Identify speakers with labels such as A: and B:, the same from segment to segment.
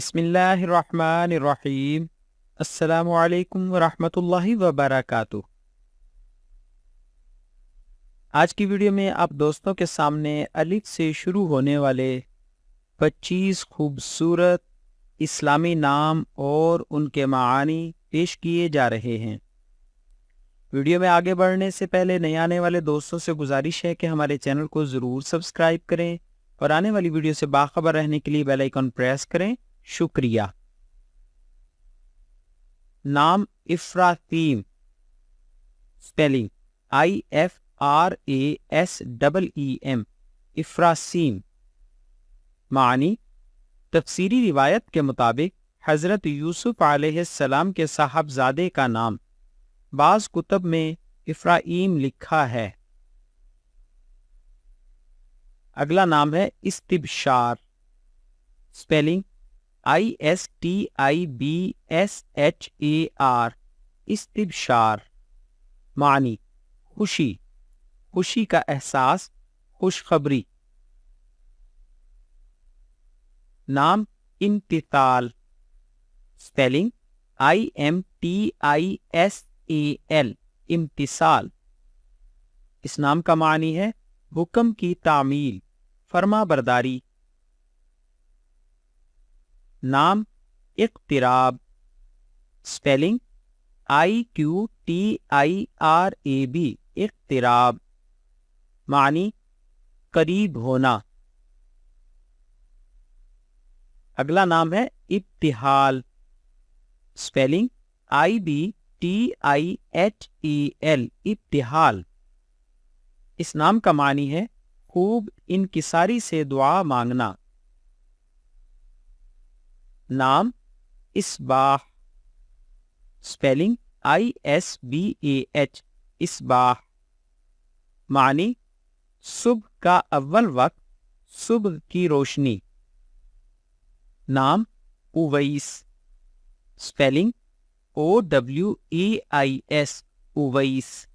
A: بسم اللہ الرحمن الرحیم۔ السلام علیکم ورحمۃ اللہ وبرکاتہ۔ آج کی ویڈیو میں آپ دوستوں کے سامنے الف سے شروع ہونے والے 25 خوبصورت اسلامی نام اور ان کے معانی پیش کیے جا رہے ہیں۔ ویڈیو میں آگے بڑھنے سے پہلے نئے آنے والے دوستوں سے گزارش ہے کہ ہمارے چینل کو ضرور سبسکرائب کریں اور آنے والی ویڈیو سے باخبر رہنے کے لیے بیل آئیکن پریس کریں۔ شکریہ۔ نام افراطیم، سپیلنگ IFRASEEM، افراسیم۔ معنی: تفسیری روایت کے مطابق حضرت یوسف علیہ السلام کے صاحبزادے کا نام، بعض کتب میں افرایم لکھا ہے۔ اگلا نام ہے استبشار، سپیلنگ ISTIBSHAR، استبشار۔ معنی: خوشی، خوشی کا احساس، خوشخبری۔ نام امتثال، سپیلنگ IMTISAL، امتثال۔ اس نام کا معنی ہے حکم کی تعمیل، فرما برداری۔ نام اقتراب، سپیلنگ IQTIRAB، اقتراب۔ معنی: قریب ہونا۔ اگلا نام ہے ابتہال، سپیلنگ IBTIHEL، ابتہال۔ اس نام کا معنی ہے خوب انکساری سے دعا مانگنا۔ نام اصباح، سپیلنگ ISBAH، اصباح۔ معنی: صبح کا اول وقت، صبح کی روشنی۔ نام اویس، سپیلنگ OWEIS، اویس۔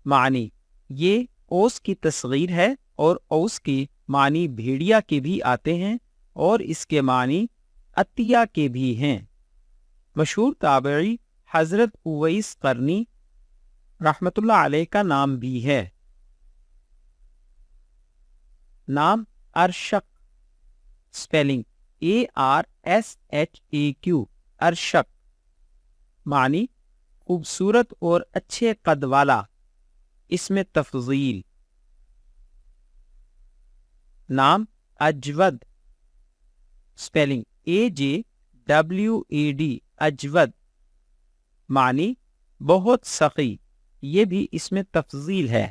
A: معنی: یہ اوس کی تصغیر ہے اور اوس کے معنی بھیڑیا کے بھی آتے ہیں اور اس کے معنی عطیہ کے بھی ہیں۔ مشہور تابعی حضرت اویس قرنی رحمۃ اللہ علیہ کا نام بھی ہے۔ نام ارشق، سپیلنگ ARSHAQ، ارشق۔ معنی: خوبصورت اور اچھے قد والا، اس میں تفضیل۔ نام اجود، سپیلنگ AJWAD، اجود۔ معنی: بہت سخی، یہ بھی اس میں تفضیل ہے۔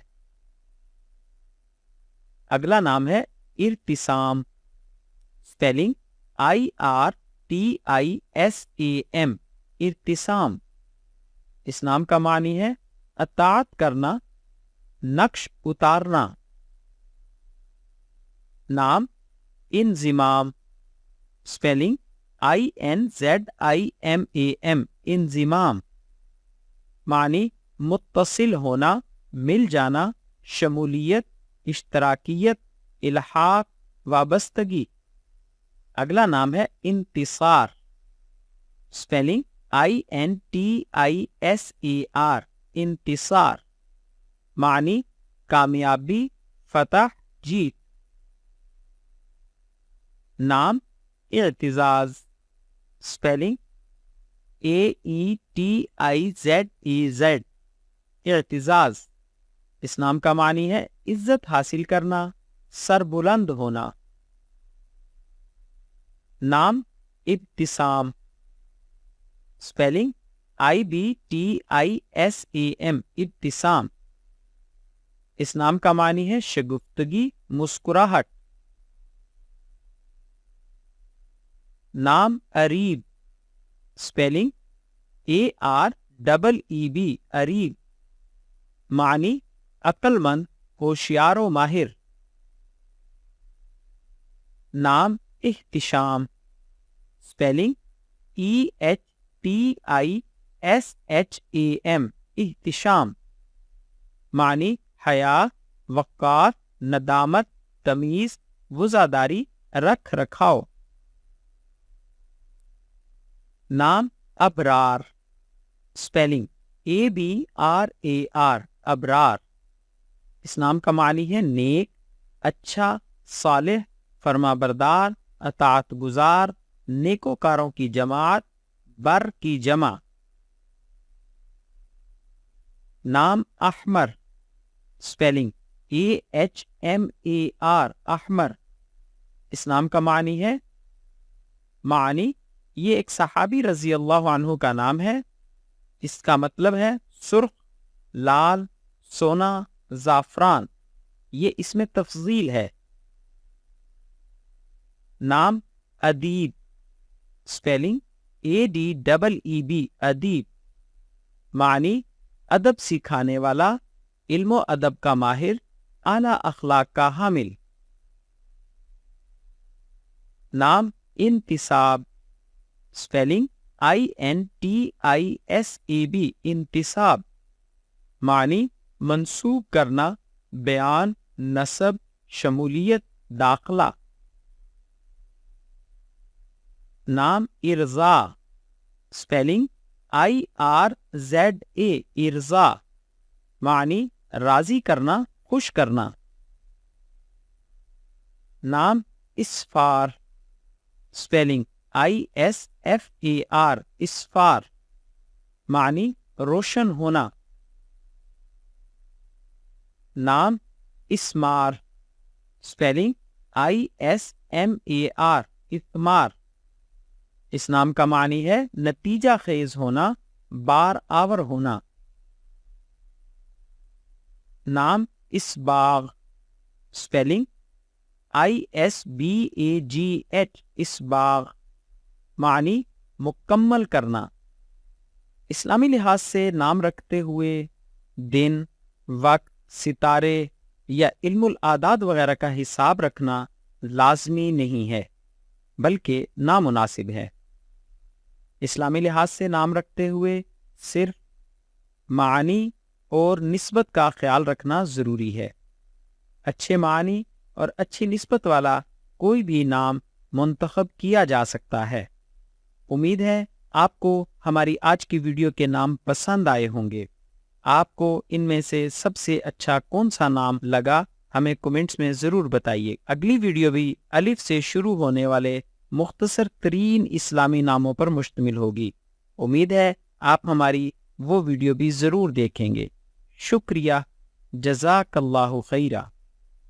A: اگلا نام ہے ارتسام، سپیلنگ IRTISAM، ارتسام۔ اس نام کا معنی ہے اطاعت کرنا، نقش اتارنا۔ نام انضمام، سپیلنگ INZIMAM، انضمام۔ معنی: متصل ہونا، مل جانا، شمولیت، اشتراکیت، الحاق، وابستگی۔ اگلا نام ہے انتصار، سپیلنگ INTISAR، انتصار۔ معنی: کامیابی، فتح، جیت۔ نام اعتزاز، سپیلنگ AETIZEZ، اعتزاز۔ اس نام کا معنی ہے عزت حاصل کرنا، سر بلند ہونا۔ نام ابتسام، سپیلنگ IBTISAM، ابتسام۔ اس نام کا معنی ہے شگفتگی، مسکراہٹ۔ نام اریب، سپیلنگ AREEB، اریب۔ معنی: عقل مند، ہوشیار و ماہر۔ نام احتشام، سپیلنگ EHTISHAM، احتشام۔ معنی: حیا، وقار، ندامت، تمیز، وزاداری، رکھ رکھاؤ۔ نام ابرار، سپیلنگ ABRAR، ابرار۔ اس نام کا معنی ہے نیک، اچھا، صالح، فرما بردار، اطاعت گزار، نیکوکاروں کی جماعت، بر کی جمع۔ نام احمر، سپیلنگ AHMAR، احمر۔ اس نام کا معنی ہے یہ ایک صحابی رضی اللہ عنہ کا نام ہے۔ اس کا مطلب ہے سرخ، لال، سونا، زعفران۔ یہ اس میں تفضیل ہے۔ نام ادیب، سپیلنگ ADEEB، ادیب۔ معنی ادب سکھانے والا، علم و ادب کا ماہر، اعلیٰ اخلاق کا حامل۔ نام انتساب، سپیلنگ INTISAB، انتساب۔ معنی منسوب کرنا، بیان، نسب، شمولیت، داخلہ۔ نام ارضا، سپیلنگ IRZA، ارضا۔ معنی راضی کرنا، خوش کرنا۔ نام اسفار، سپیلنگ ISFAR، اسفار۔ معنی روشن ہونا۔ نام اسمار، سپیلنگ ISMAR، اثمار۔ اس نام کا معنی ہے نتیجہ خیز ہونا، بار آور ہونا۔ نام اسباغ، سپیلنگ ISBAGH، اسباغ۔ معنی مکمل کرنا۔ اسلامی لحاظ سے نام رکھتے ہوئے دن، وقت، ستارے یا علم الاعداد وغیرہ کا حساب رکھنا لازمی نہیں ہے، بلکہ نامناسب ہے۔ اسلامی لحاظ سے نام رکھتے ہوئے صرف معنی اور نسبت کا خیال رکھنا ضروری ہے۔ اچھے معنی اور اچھی نسبت والا کوئی بھی نام منتخب کیا جا سکتا ہے۔ امید ہے آپ کو ہماری آج کی ویڈیو کے نام پسند آئے ہوں گے۔ آپ کو ان میں سے سب سے اچھا کون سا نام لگا ہمیں کومنٹس میں ضرور بتائیے۔ اگلی ویڈیو بھی الف سے شروع ہونے والے مختصر ترین اسلامی ناموں پر مشتمل ہوگی۔ امید ہے آپ ہماری وہ ویڈیو بھی ضرور دیکھیں گے۔ شکریہ، جزاک اللہ خیرہ۔